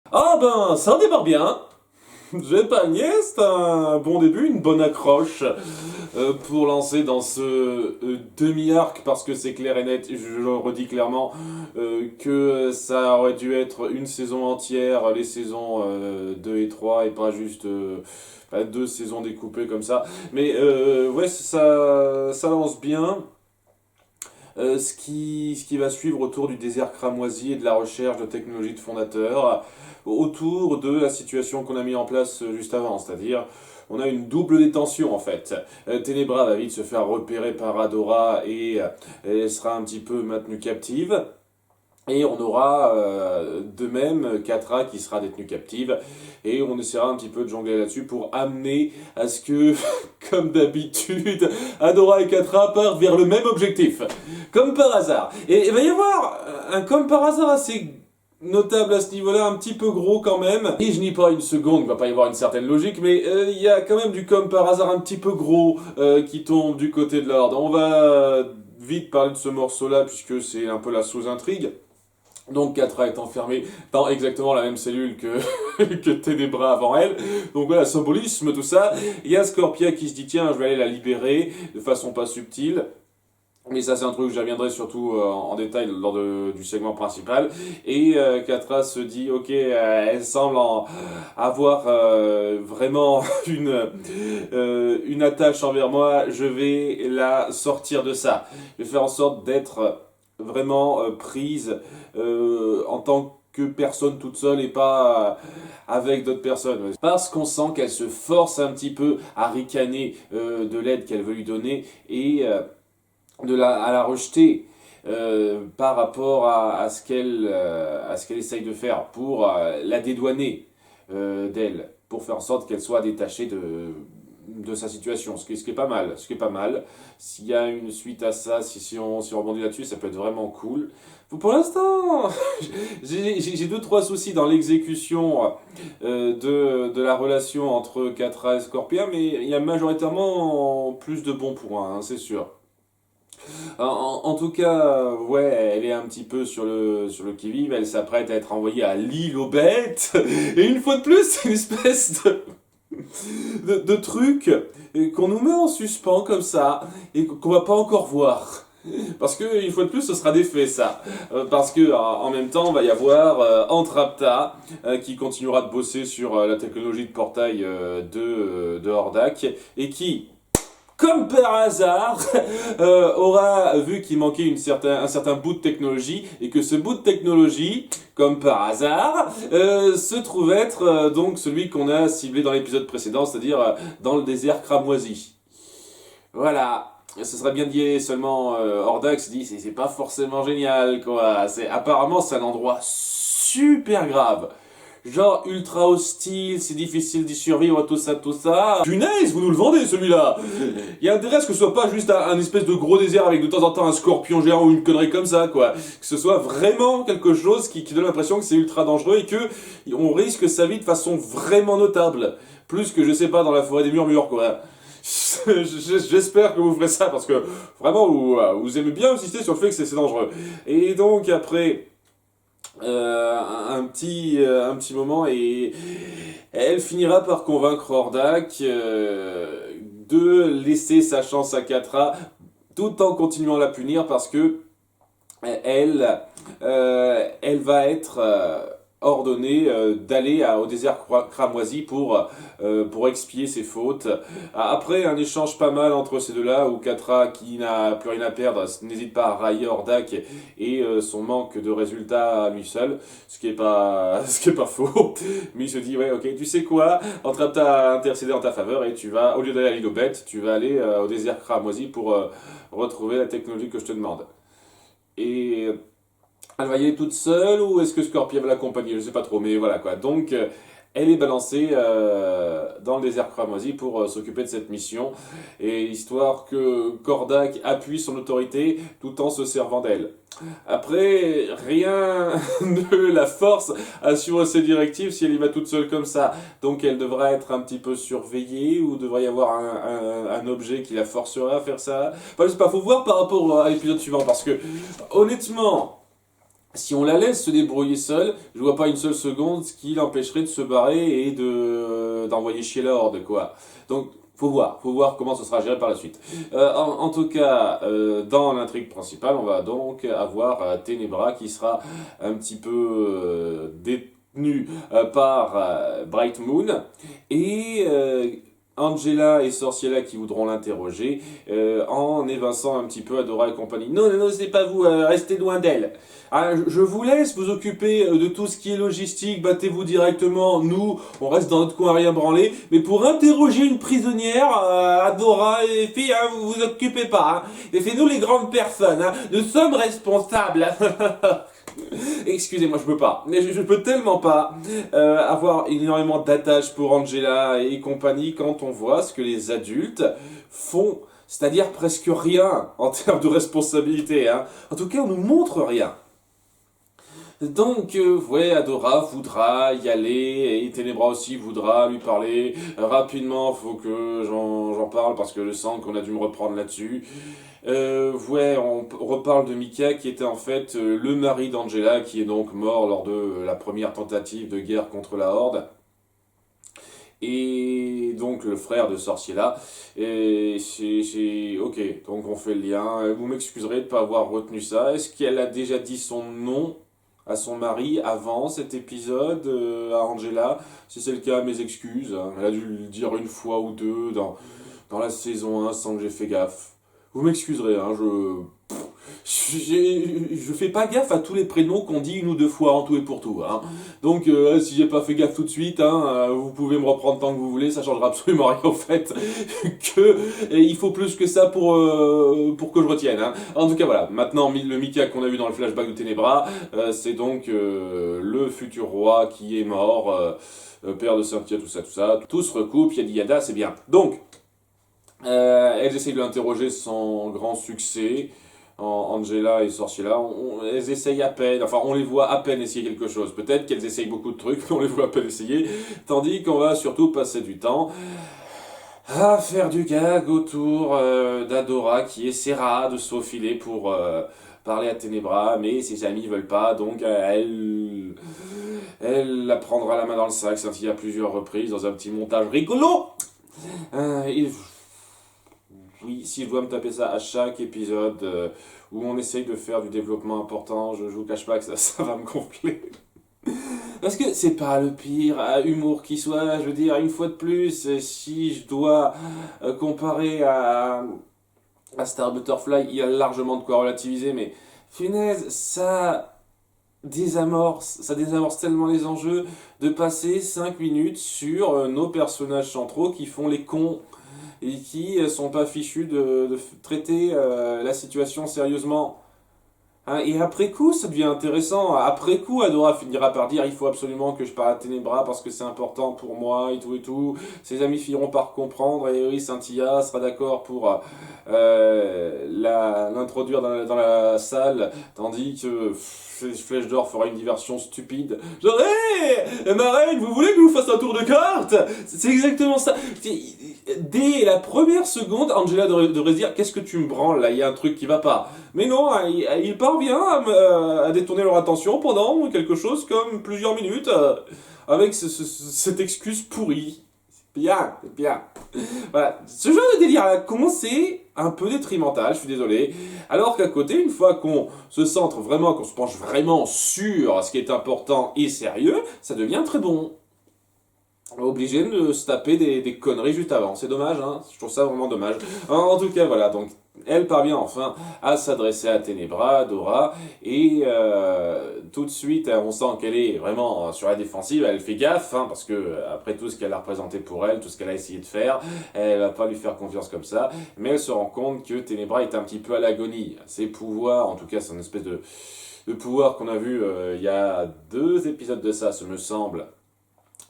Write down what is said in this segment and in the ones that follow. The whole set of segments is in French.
Ah ben, ça démarre bien. Je vais pas le nier, c'est un bon début, une bonne accroche pour lancer dans ce demi-arc, parce que c'est clair et net, je le redis clairement, que ça aurait dû être une saison entière, les saisons 2 et 3 et pas juste deux saisons découpées comme ça. Mais ouais, ça lance bien. Ce qui va suivre autour du désert cramoisi et de la recherche de technologies de fondateurs, autour de la situation qu'on a mis en place juste avant, c'est-à-dire on a une double détention en fait. Ténébra va vite se faire repérer par Adora et elle sera un petit peu maintenue captive. Et on aura de même Catra qui sera détenue captive. Et on essaiera un petit peu de jongler là-dessus pour amener à ce que, comme d'habitude, Adora et Catra partent vers le même objectif. Comme par hasard. Et il va y avoir un comme par hasard assez notable à ce niveau-là, un petit peu gros quand même. Et je n'y pas une seconde, il va pas y avoir une certaine logique, mais il y a quand même du comme par hasard un petit peu gros qui tombe du côté de l'ordre. On va vite parler de ce morceau-là puisque c'est un peu la sous-intrigue. Donc Catra est enfermée dans exactement la même cellule que, que Ténébra avant elle. Donc voilà, symbolisme, tout ça. Il y a Scorpia qui se dit tiens, je vais aller la libérer de façon pas subtile. Mais ça c'est un truc que j'y reviendrai surtout en détail lors du segment principal. Et Catra se dit ok, elle semble avoir vraiment une attache envers moi, je vais la sortir de ça. Je vais faire en sorte d'être vraiment prise en tant que personne toute seule et pas avec d'autres personnes. Parce qu'on sent qu'elle se force un petit peu à ricaner de l'aide qu'elle veut lui donner et à la rejeter par rapport à ce qu'elle essaye de faire pour la dédouaner d'elle, pour faire en sorte qu'elle soit détachée de sa situation, ce qui est pas mal, ce qui est pas mal. S'il y a une suite à ça, si on rebondit là-dessus, ça peut être vraiment cool. Pour l'instant, j'ai deux trois soucis dans l'exécution de la relation entre Catra et Scorpia, mais il y a majoritairement plus de bons points, hein, c'est sûr. En tout cas, ouais, elle est un petit peu sur le qui-vive, elle s'apprête à être envoyée à l'île aux bêtes, et une fois de plus, c'est une espèce de truc qu'on nous met en suspens comme ça, et qu'on va pas encore voir. Parce que, une fois de plus, ce sera des faits, ça. Parce que, en même temps, il va y avoir Antrapta, qui continuera de bosser sur la technologie de portail de Hordak, et qui, comme par hasard, aura vu qu'il manquait un certain bout de technologie et que ce bout de technologie, comme par hasard, se trouve être donc celui qu'on a ciblé dans l'épisode précédent, c'est-à-dire dans le désert cramoisi. Voilà. Ce serait bien dit seulement Hordax dit c'est pas forcément génial quoi. Apparemment c'est un endroit super grave. Genre ultra hostile, c'est difficile d'y survivre, tout ça, tout ça. Punaise, vous nous le vendez celui-là. Il y a intérêt à ce que ce soit pas juste un espèce de gros désert avec de temps en temps un scorpion géant ou une connerie comme ça, quoi. Que ce soit vraiment quelque chose qui donne l'impression que c'est ultra dangereux et que on risque sa vie de façon vraiment notable. Plus que, je sais pas, dans la forêt des murmures, quoi. J'espère que vous ferez ça parce que vraiment vous aimez bien insister sur le fait que c'est dangereux. Et donc après un petit moment et elle finira par convaincre Hordak de laisser sa chance à Catra tout en continuant à la punir parce que elle va être ordonnée d'aller au désert cramoisi pour expier ses fautes. Après un échange pas mal entre ces deux-là, où Catra, qui n'a plus rien à perdre, n'hésite pas à railler Hordak et son manque de résultats à lui seul, ce qui est pas faux. Mais il se dit, ouais, ok, tu sais quoi, Entrapta à intercéder en ta faveur et tu vas, au lieu d'aller à l'île aux bêtes, tu vas aller au désert cramoisi pour retrouver la technologie que je te demande. Et elle va y aller toute seule ou est-ce que Scorpia va l'accompagner? Je sais pas trop, mais voilà quoi. Donc elle est balancée dans le désert cramoisi pour s'occuper de cette mission et histoire que Kordak appuie son autorité tout en se servant d'elle. Après, rien ne la force à suivre ses directives si elle y va toute seule comme ça. Donc elle devra être un petit peu surveillée ou devrait y avoir un objet qui la forcera à faire ça. Enfin, je sais pas, faut voir par rapport à l'épisode suivant parce que honnêtement, Si on la laisse se débrouiller seule, je vois pas une seule seconde ce qui l'empêcherait de se barrer et d'envoyer chier la horde, quoi. Donc, faut voir comment ce sera géré par la suite. En tout cas, dans l'intrigue principale, on va donc avoir Ténébra qui sera un petit peu détenu par Bright Moon et Angela et Sorciella qui voudront l'interroger en évinçant un petit peu Adora et compagnie. Non, non, non, c'est pas vous, restez loin d'elle. Ah, je vous laisse vous occuper de tout ce qui est logistique, battez-vous directement, nous, on reste dans notre coin à rien branler, mais pour interroger une prisonnière, Adora et les filles, hein, vous vous occupez pas, hein. Laissez-nous les grandes personnes, hein. Nous sommes responsables. Excusez-moi, je peux pas. Mais je peux tellement pas avoir énormément d'attache pour Angela et compagnie quand on voit ce que les adultes font. C'est-à-dire presque rien en termes de responsabilité. Hein. En tout cas, on nous montre rien. Donc, ouais, Adora voudra y aller, et Ténébra aussi voudra lui parler. Rapidement, faut que j'en parle parce que je sens qu'on a dû me reprendre là-dessus. Ouais, on reparle de Mika qui était en fait le mari d'Angela qui est donc mort lors de la première tentative de guerre contre la Horde. Et donc le frère de Sorciella. Et c'est... Ok, donc on fait le lien. Vous m'excuserez de ne pas avoir retenu ça. Est-ce qu'elle a déjà dit son nom à son mari avant cet épisode, à Angela? Si c'est le cas, mes excuses. Hein. Elle a dû le dire une fois ou deux dans la saison 1 sans que j'ai fait gaffe. Vous m'excuserez, hein, je fais pas gaffe à tous les prénoms qu'on dit une ou deux fois en tout et pour tout. Hein. Donc, si j'ai pas fait gaffe tout de suite, hein, vous pouvez me reprendre tant que vous voulez, ça changera absolument rien au fait il faut plus que ça pour que je retienne. Hein. En tout cas, voilà. Maintenant, le Mika qu'on a vu dans le flashback de Ténébra, c'est donc le futur roi qui est mort, père de Cynthia, tout ça, tout ça. Tout se recoupe, yadi yada, c'est bien. Donc, elles essayent de l'interroger sans grand succès. Angela et Sorciella, elles essayent à peine, enfin on les voit à peine essayer quelque chose. Peut-être qu'elles essayent beaucoup de trucs, mais on les voit à peine essayer. Tandis qu'on va surtout passer du temps à faire du gag autour d'Adora qui essaiera de se faufiler pour parler à Ténébra, mais ses amis veulent pas, donc elle la prendra la main dans le sac, scintille à plusieurs reprises dans un petit montage rigolo. Oui, si je dois me taper ça à chaque épisode où on essaye de faire du développement important, je vous cache pas que ça va me gonfler. Parce que c'est pas le pire humour qui soit, je veux dire, une fois de plus, si je dois comparer à Star Butterfly, il y a largement de quoi relativiser, mais punaise, ça désamorce tellement les enjeux de passer 5 minutes sur nos personnages centraux qui font les cons et qui sont pas fichus de traiter la situation sérieusement. Hein, et après coup, ça devient intéressant. Après coup, Adora finira par dire il faut absolument que je parle à Ténébra parce que c'est important pour moi et tout et tout. Ses amis finiront par comprendre et oui, Cynthia sera d'accord pour l'introduire dans la salle, tandis que Flèche d'Or fera une diversion stupide. Genre, hé, ma reine, vous voulez que je vous fasse un tour de cartes? C'est exactement ça. Dès la première seconde, Angela devrait se dire qu'est-ce que tu me branles là, il y a un truc qui va pas. Mais non, il parvient à détourner leur attention pendant quelque chose comme plusieurs minutes avec cette excuse pourrie. Bien, bien. Voilà, ce genre de délire là, c'est un peu détrimental, je suis désolé. Alors qu'à côté, une fois qu'on se centre vraiment, qu'on se penche vraiment sur ce qui est important et sérieux, ça devient très bon. Obligé de se taper des conneries juste avant. C'est dommage, hein. Je trouve ça vraiment dommage. En tout cas, voilà. Donc, elle parvient enfin à s'adresser à Ténébra, Adora, et tout de suite, on sent qu'elle est vraiment sur la défensive. Elle fait gaffe, hein, parce que après tout ce qu'elle a représenté pour elle, tout ce qu'elle a essayé de faire, elle va pas lui faire confiance comme ça. Mais elle se rend compte que Ténébra est un petit peu à l'agonie. Ses pouvoirs, en tout cas, c'est une espèce de pouvoir qu'on a vu il y a 2 épisodes de ça, ce me semble.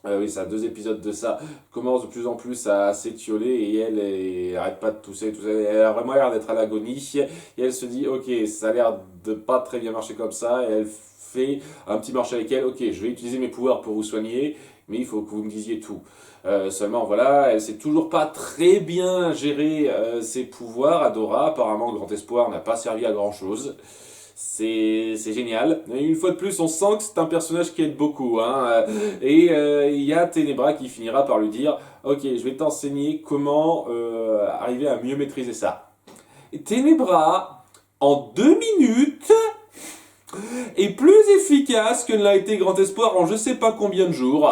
Oui, ça, 2 épisodes de ça, commence de plus en plus à s'étioler et elle arrête pas de tousser, tout ça. Elle a vraiment l'air d'être à l'agonie et elle se dit ok, ça a l'air de pas très bien marcher comme ça et elle fait un petit marché avec elle, ok, je vais utiliser mes pouvoirs pour vous soigner, mais il faut que vous me disiez tout. Seulement voilà, elle sait toujours pas très bien gérer ses pouvoirs. Adora, apparemment, Grand Espoir n'a pas servi à grand chose. C'est génial. Et une fois de plus, on sent que c'est un personnage qui aide beaucoup. Hein. Et il y a Ténébra qui finira par lui dire « Ok, je vais t'enseigner comment arriver à mieux maîtriser ça. » Et Ténébra, en 2 minutes, est plus efficace que ne l'a été Grand Espoir en je sais pas combien de jours.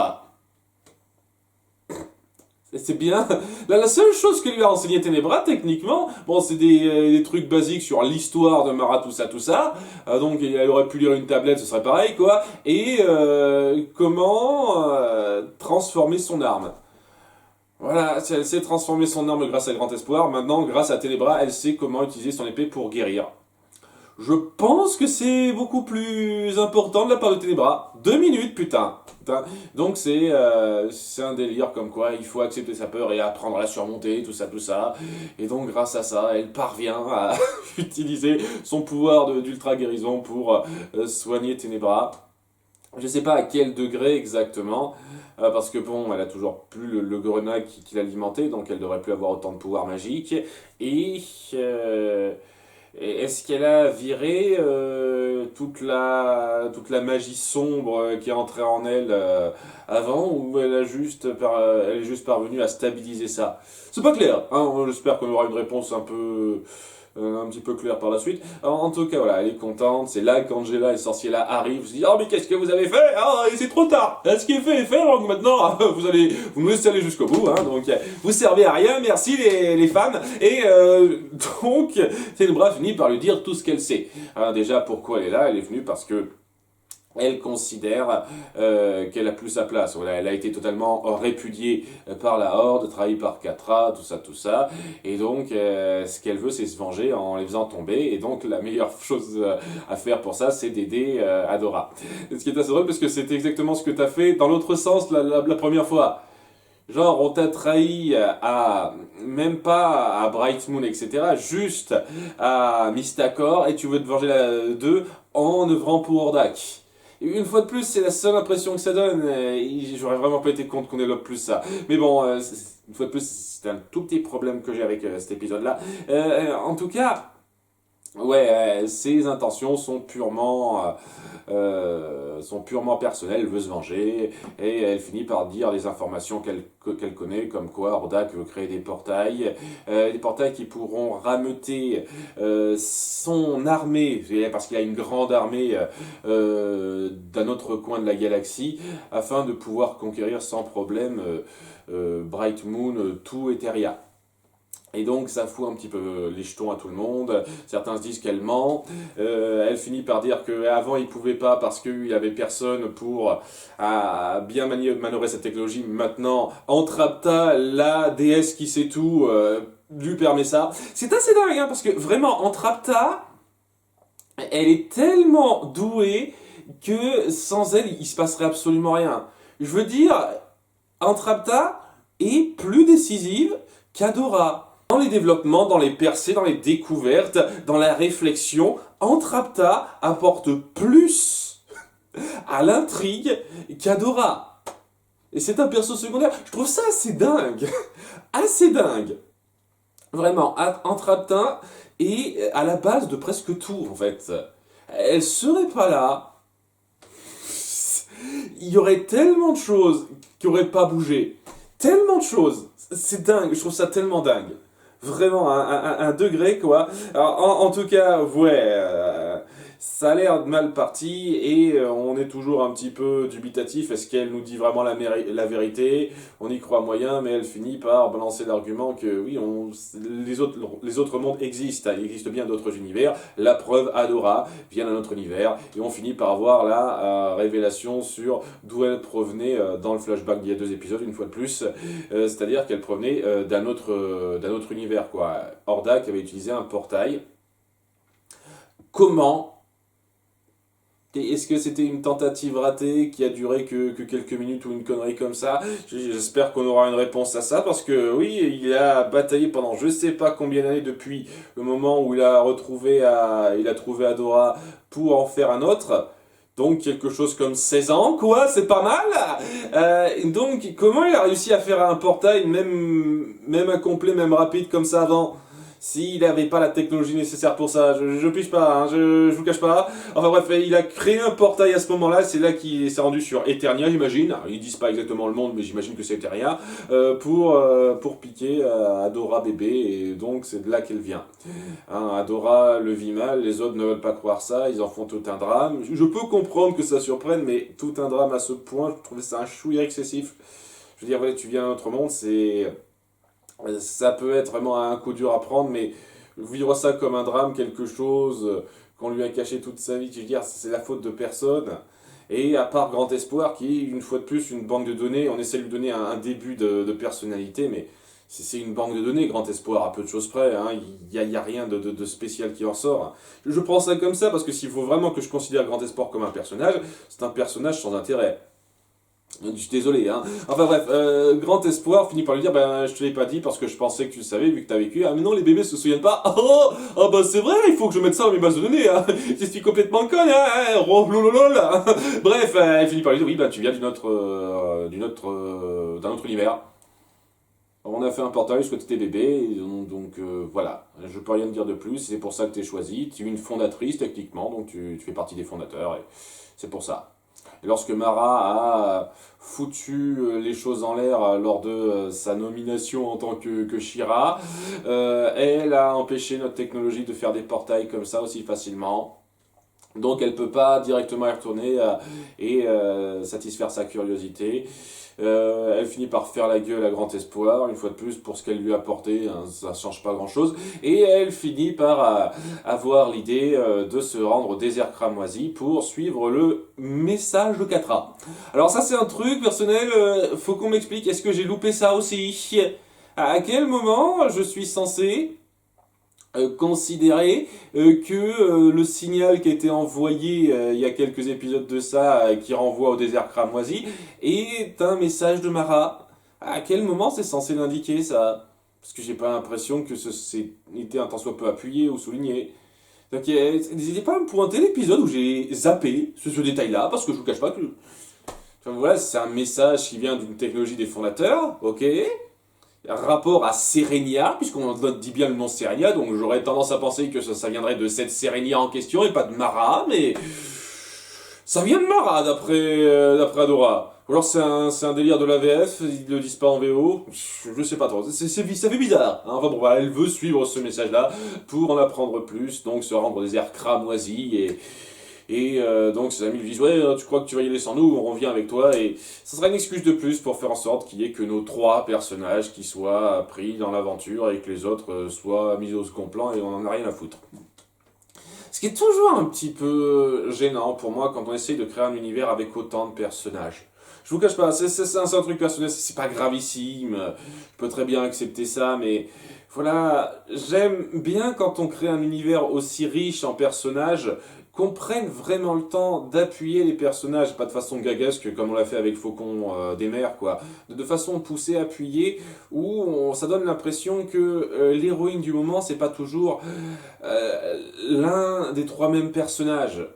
C'est bien. Là, la seule chose que lui a enseigné Ténébra, techniquement, bon, c'est des trucs basiques sur l'histoire de Mara, tout ça. Donc, elle aurait pu lire une tablette, ce serait pareil, quoi. Et comment transformer son arme. Voilà, elle sait transformer son arme grâce à Grand Espoir. Maintenant, grâce à Ténébra, elle sait comment utiliser son épée pour guérir. Je pense que c'est beaucoup plus important de la part de Ténébra. 2 minutes, putain. Donc c'est un délire comme quoi il faut accepter sa peur et apprendre à la surmonter, tout ça. Et donc grâce à ça, elle parvient à utiliser son pouvoir d'ultra guérison pour soigner Ténébra. Je sais pas à quel degré exactement, parce que bon, elle a toujours plus le grenat qui l'alimentait, donc elle devrait plus avoir autant de pouvoir magique. Et est-ce qu'elle a viré toute la magie sombre qui est entrée en elle avant, ou elle est juste parvenue à stabiliser ça? C'est pas clair, hein, j'espère qu'on aura une réponse un petit peu claire par la suite. Alors, en tout cas, voilà, elle est contente, c'est là qu'Angela et Sorciela arrivent, se disent « Oh, mais qu'est-ce que vous avez fait? Ah, oh, c'est trop tard! Ce qui est fait est fait, donc maintenant, vous nous laissez aller jusqu'au bout, hein, donc vous servez à rien, merci les femmes. » Et donc, Ténébra finit par lui dire tout ce qu'elle sait. Hein, déjà, pourquoi elle est là? Elle est venue parce que elle considère qu'elle a plus sa place. Voilà, elle a été totalement répudiée par la Horde, trahie par Catra, tout ça. Et donc, ce qu'elle veut, c'est se venger en les faisant tomber. Et donc, la meilleure chose à faire pour ça, c'est d'aider Adora. Ce qui est assez drôle, parce que c'est exactement ce que t'as fait dans l'autre sens la première fois. Genre, on t'a trahi même pas à Bright Moon, etc., juste à Mystacor, et tu veux te venger d'eux en œuvrant pour Hordak. Et une fois de plus, c'est la seule impression que ça donne. J'aurais vraiment pas été contre qu'on développe plus ça. Mais bon, une fois de plus, c'est un tout petit problème que j'ai avec cet épisode-là. En tout cas, ouais, ses intentions sont purement personnelles. Elle veut se venger et elle finit par dire les informations qu'elle connaît, comme quoi Hordak veut créer des portails qui pourront rameuter son armée, parce qu'il a une grande armée d'un autre coin de la galaxie, afin de pouvoir conquérir sans problème Bright Moon, tout Eteria. Et donc ça fout un petit peu les jetons à tout le monde. Certains se disent qu'elle ment. Elle finit par dire qu'avant il pouvait pas parce qu'il y avait personne pour bien manœuvrer cette technologie. Maintenant, Entrapta, la déesse qui sait tout, lui permet ça. C'est assez dingue, hein, parce que vraiment, Entrapta, elle est tellement douée que sans elle, il se passerait absolument rien. Je veux dire, Entrapta est plus décisive qu'Adora. Dans les développements, dans les percées, dans les découvertes, dans la réflexion, Entrapta apporte plus à l'intrigue qu'Adora. Et c'est un perso secondaire. Je trouve ça assez dingue. Assez dingue. Vraiment, Entrapta est à la base de presque tout, en fait. Elle serait pas là. Il y aurait tellement de choses qui n'auraient pas bougé. Tellement de choses. C'est dingue. Je trouve ça tellement dingue. Vraiment, un degré, quoi. Alors, en tout cas, ouais, ça a l'air mal parti et on est toujours un petit peu dubitatif. Est-ce qu'elle nous dit vraiment la vérité? On y croit moyen, mais elle finit par balancer l'argument que oui, les autres mondes existent. Il existe bien d'autres univers. La preuve, Adora vient d'un autre univers et on finit par voir la révélation sur d'où elle provenait dans le flashback d'il y a 2 épisodes, une fois de plus. C'est-à-dire qu'elle provenait d'un autre univers, quoi. Hordak avait utilisé un portail. Comment? Est-ce que c'était une tentative ratée qui a duré que quelques minutes ou une connerie comme ça? J'espère qu'on aura une réponse à ça, parce que oui, il a bataillé pendant je sais pas combien d'années depuis le moment où il a trouvé Adora pour en faire un autre. Donc quelque chose comme 16 ans, quoi, c'est pas mal. Donc comment il a réussi à faire un portail même incomplet, même rapide comme ça avant? s'il n'avait pas la technologie nécessaire pour ça. Je pige pas, hein, je vous cache pas. Enfin bref, il a créé un portail à ce moment-là, c'est là qu'il s'est rendu sur Eternia, j'imagine. Alors, ils disent pas exactement le monde, mais j'imagine que c'est Eternia, pour piquer Adora bébé, et donc c'est de là qu'elle vient. Hein, Adora le vit mal, les autres ne veulent pas croire ça, ils en font tout un drame. Je peux comprendre que ça surprenne, mais tout un drame à ce point, je trouvais ça un chouïa excessif. Je veux dire, ouais, tu viens d'un autre monde, ça peut être vraiment un coup dur à prendre, mais vivre ça comme un drame, quelque chose qu'on lui a caché toute sa vie, je veux dire, c'est la faute de personne. Et à part Grand Espoir, qui est une fois de plus une banque de données, on essaie de lui donner un début de personnalité, mais c'est une banque de données, Grand Espoir, à peu de choses près, hein. Y a rien de spécial qui en sort. Je prends ça comme ça, parce que s'il faut vraiment que je considère Grand Espoir comme un personnage, c'est un personnage sans intérêt. Je suis désolé, hein. Enfin bref, Grand Espoir finit par lui dire, ben je te l'ai pas dit parce que je pensais que tu le savais vu que t'as vécu. Ah mais non, les bébés se souviennent pas. Oh, oh bah c'est vrai, il faut que je mette ça dans mes bases de données, hein. Je suis complètement conne, hein. Oh, lololol. Bref, elle finit par lui dire, oui, ben tu viens d'un autre univers. On a fait un portail jusqu'à t'étais bébé, donc voilà, je peux rien te dire de plus, c'est pour ça que t'es choisi, tu es une fondatrice techniquement, donc tu fais partie des fondateurs, et c'est pour ça. Et lorsque Mara a foutu les choses en l'air lors de sa nomination en tant que Shira, elle a empêché notre technologie de faire des portails comme ça aussi facilement. Donc elle peut pas directement y retourner et satisfaire sa curiosité. Elle finit par faire la gueule à Grand Espoir, une fois de plus, pour ce qu'elle lui a apporté, hein, ça change pas grand chose. Et elle finit par avoir l'idée de se rendre au désert cramoisi pour suivre le message de Catra. Alors ça c'est un truc personnel, faut qu'on m'explique, est-ce que j'ai loupé ça aussi? À quel moment je suis censé considérer que le signal qui a été envoyé il y a quelques épisodes de ça, qui renvoie au désert cramoisi, est un message de Mara? À quel moment c'est censé l'indiquer ça? Parce que j'ai pas l'impression que c'est été un tant soit peu appuyé ou souligné. Donc n'hésitez pas à me pointer l'épisode où j'ai zappé ce détail-là, parce que je vous cache pas que... Enfin, voilà, c'est un message qui vient d'une technologie des fondateurs, ok? Rapport à Serenia, puisqu'on dit bien le nom Serenia, donc j'aurais tendance à penser que ça viendrait de cette Serenia en question et pas de Mara, mais ça vient de Mara d'après Adora. Ou alors c'est un délire de la VF, ils le disent pas en VO, je sais pas trop, ça fait bizarre. Hein. Enfin bon, voilà, elle veut suivre ce message-là pour en apprendre plus, donc se rendre au désert cramoisi donc ses amis lui disent ouais tu crois que tu vas y aller sans nous, on revient avec toi et ça sera une excuse de plus pour faire en sorte qu'il y ait que nos trois personnages qui soient pris dans l'aventure et que les autres soient mis au second plan et on en a rien à foutre. Ce qui est toujours un petit peu gênant pour moi quand on essaye de créer un univers avec autant de personnages. Je vous cache pas, c'est un truc personnel, c'est pas gravissime, je peux très bien accepter ça, mais voilà, j'aime bien quand on crée un univers aussi riche en personnages, qu'on prenne vraiment le temps d'appuyer les personnages, pas de façon gagasque comme on l'a fait avec Faucon des mers, quoi, de façon poussée, appuyée, où ça donne l'impression que l'héroïne du moment, c'est pas toujours l'un des trois mêmes personnages.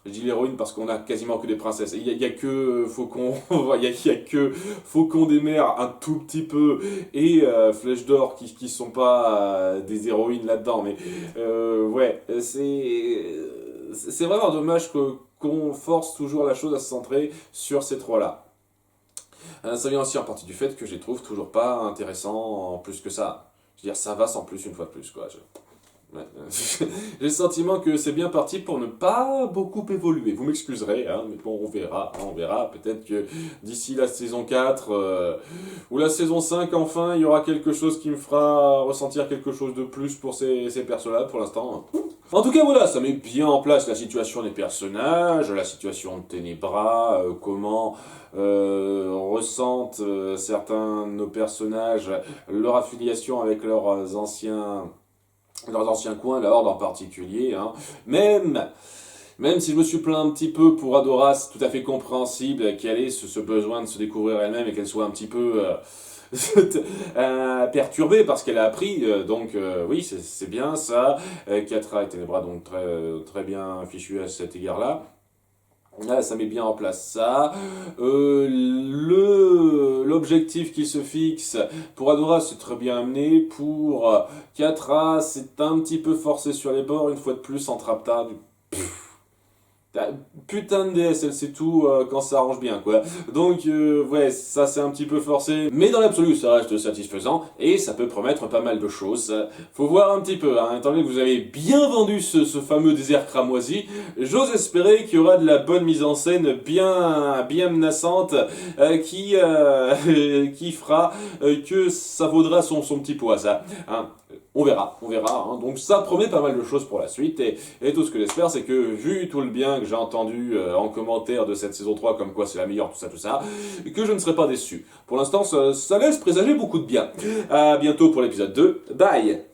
Je dis l'héroïne parce qu'on a quasiment que des princesses. Il y a que Faucon, il y a que Faucon des mers un tout petit peu et Flèche d'or qui sont pas des héroïnes là-dedans. Mais ouais, c'est vraiment dommage qu'on force toujours la chose à se centrer sur ces trois-là. Ça vient aussi en partie du fait que je les trouve toujours pas intéressants en plus que ça. Je veux dire, ça va sans plus une fois de plus, quoi. Ouais. J'ai le sentiment que c'est bien parti pour ne pas beaucoup évoluer. Vous m'excuserez, hein, mais bon, on verra. Peut-être que d'ici la saison 4 ou la saison 5, enfin, il y aura quelque chose qui me fera ressentir quelque chose de plus pour ces persos-là. Pour l'instant, en tout cas, voilà, ça met bien en place la situation des personnages, la situation de Ténébra, comment ressentent certains de nos personnages leur affiliation avec leurs anciens coins, la Horde en particulier, hein. Même si je me suis plaint un petit peu pour Adora, c'est tout à fait compréhensible qu'elle ait ce besoin de se découvrir elle-même et qu'elle soit un petit peu perturbée parce qu'elle a appris, donc oui, c'est bien ça. Catra et Ténébra, donc très bien fichu à cet égard-là. Là, ça met bien en place ça. L'homme objectif qu'il se fixe. Pour Adora, c'est très bien amené. Pour Catra, c'est un petit peu forcé sur les bords. Une fois de plus, en Trapta, putain de DS, elle sait tout quand ça arrange bien, quoi. Donc, ouais, ça c'est un petit peu forcé. Mais dans l'absolu, ça reste satisfaisant et ça peut promettre pas mal de choses. Faut voir un petit peu, hein. Étant donné que vous avez bien vendu ce fameux désert cramoisi, j'ose espérer qu'il y aura de la bonne mise en scène bien menaçante qui fera que ça vaudra son petit poids, ça. Hein. On verra. Hein. Donc ça promet pas mal de choses pour la suite, et tout ce que j'espère, c'est que, vu tout le bien que j'ai entendu en commentaire de cette saison 3, comme quoi c'est la meilleure, tout ça, que je ne serai pas déçu. Pour l'instant, ça laisse présager beaucoup de bien. À bientôt pour l'épisode 2. Bye!